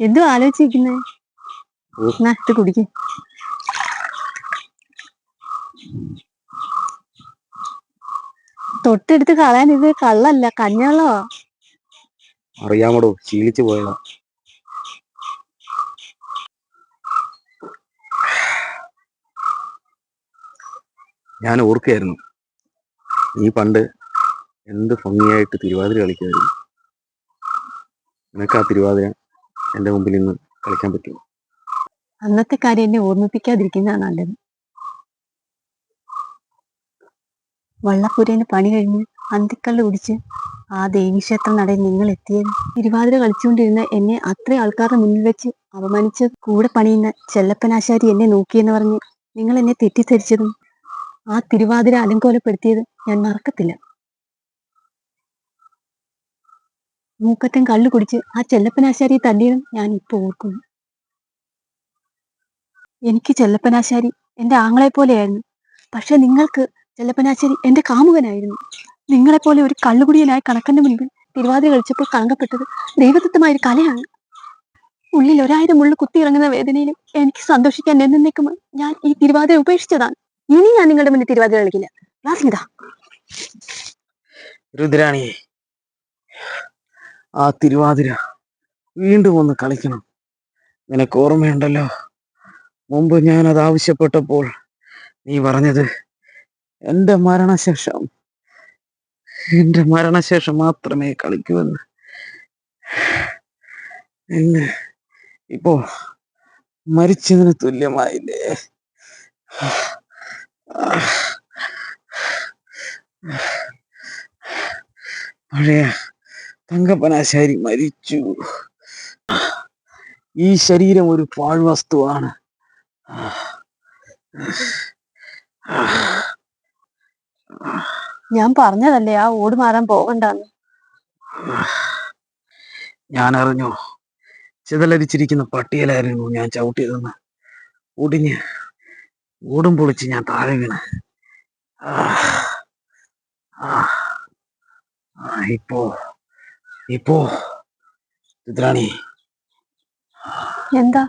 എന്തോ ആലോചിക്കുന്നേ? നട്ട് കുടിക്കും. തൊട്ടെടുത്ത് കളയാൻ ഇത് കള്ളല്ല, കഞ്ഞവെള്ളമാ. അറിയാമടോ, ശീലിച്ചു പോയതാ. ഞാൻ ഓർക്കുകയായിരുന്നു, നീ പണ്ട് എന്ത് ഭംഗിയായിട്ട് തിരുവാതിര കളിക്കുമായിരുന്നു. നിനക്ക് ആ തിരുവാതിര എൻ്റെ മുമ്പിൽ നിന്ന് കളിക്കാൻ പറ്റുമോ? അന്നത്തെ കാര്യം എന്നെ ഓർമ്മിപ്പിക്കാതിരിക്കുന്നതാണ് നല്ലത്. വള്ളപ്പുരേന് പണി കഴിഞ്ഞ് അന്തിക്കള്ള് കുടിച്ച് ആ ദേവീക്ഷേത്ര നടയിൽ നിങ്ങൾ എത്തിയത് തിരുവാതിര കളിച്ചുകൊണ്ടിരുന്ന എന്നെ അത്ര ആൾക്കാരുടെ മുന്നിൽ വെച്ച് അപമാനിച്ച് കൂടെ പണിയുന്ന ചെല്ലപ്പനാശാരി എന്നെ നോക്കിയെന്ന് പറഞ്ഞ് നിങ്ങൾ എന്നെ തെറ്റിദ്ധരിച്ചതും ആ തിരുവാതിര അലങ്കോലപ്പെടുത്തിയത് ഞാൻ മറക്കത്തില്ല. മൂക്കറ്റം കള്ളു കുടിച്ച് ആ ചെല്ലപ്പനാശാരിയെ തല്ലിയതും ഞാൻ ഇപ്പൊ ഓർക്കുന്നു. എനിക്ക് ചെല്ലപ്പനാശാരി എന്റെ ആങ്ങളെ പോലെയായിരുന്നു. പക്ഷെ നിങ്ങൾക്ക് ചെല്ലപ്പനാശാരി എന്റെ കാമുകനായിരുന്നു. നിങ്ങളെപ്പോലെ ഒരു കള്ളുകുടിയനായ കണക്കന്റെ മുൻപിൽ തിരുവാതിര കളിച്ചപ്പോൾ കളങ്കപ്പെട്ടത് ദൈവദത്തമായ ഒരു കലയാണ്. ഉള്ളിൽ 1000 മുള്ളു കുത്തിയിറങ്ങുന്ന വേദനയിലും എനിക്ക് സന്തോഷിക്കാൻ എന്നേക്കും ഞാൻ ഈ തിരുവാതിര ഉപേക്ഷിച്ചതാണ്. ഇനി ഞാൻ നിങ്ങളുടെ മുന്നിൽ തിരുവാതിര കളിക്കില്ല. രുദ്രാണി, ആ തിരുവാതിര വീണ്ടും ഒന്ന് കളിക്കണം. നിനക്ക് ഓർമ്മയുണ്ടല്ലോ, മുമ്പ് ഞാൻ അത് ആവശ്യപ്പെട്ടപ്പോൾ നീ പറഞ്ഞത് എന്റെ മരണശേഷം മാത്രമേ കളിക്കൂവെന്ന്. എന്നെ ഇപ്പോ മരിച്ചതിന് തുല്യമായില്ലേ? പഴയ തങ്കപ്പനാശാരി മരിച്ചു. ഈ ശരീരം ഒരു പാഴ്വസ്തുവാണ്. ഞാൻ പറഞ്ഞതല്ലേ ആ ഓട് മാറാൻ പോകണ്ടെന്ന്. ഞാൻ അറിഞ്ഞു, ചിതലരിച്ചിരിക്കുന്ന പട്ടിയലായിരുന്നു ഞാൻ ചവിട്ടിയതെന്ന്. ഒടിഞ്ഞ് ഓടും പൊളിച്ച് ഞാൻ താഴെ വീണ്. ഇപ്പോ രുദ്രാണി, എന്താ?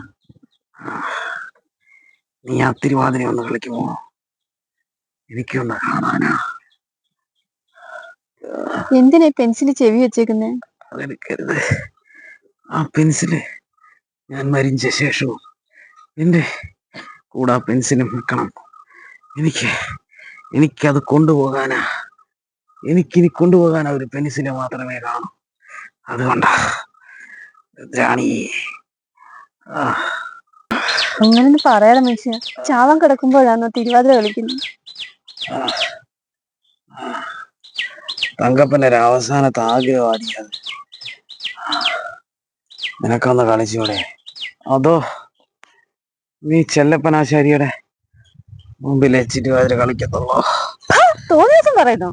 നീ ആ തിരുവാതിര ഒന്ന് കളിക്കുമോ? എനിക്കൊന്ന് കാണാനാ. എന്തിനാ പെൻസില് ചെവി വെച്ചേക്കുന്നേ? അതെടുക്കരുത്. ആ പെൻസില് ഞാൻ മരിച്ച ശേഷവും എന്റെ കൂടെ ആ പെൻസിലും വെക്കണം. എനിക്കത് കൊണ്ടുപോകാനാ. എനിക്കിനി കൊണ്ടുപോകാനാ ഒരു പെൻസില് മാത്രമേ കാണൂ. അതുകൊണ്ടാ രുദ്രാണി. അങ്ങനൊന്നും പറയാതെ മനുഷ്യ. ചാവാൻ കിടക്കുമ്പോഴാണോ തിരുവാതിര കളിക്കുന്നത്? തങ്കപ്പന്റെ ഒരു അവസാനത്തെ ആഗ്രഹമാണിയത്. നിനക്കൊന്ന് കളിച്ചൂടെ? അതോ നീ ചെല്ലപ്പനാശാരിയുടെ മുമ്പിൽ തിരുവാതിര കളിക്കത്തുള്ളോ? തോന്നിയ ദിവസം പറയുന്നു.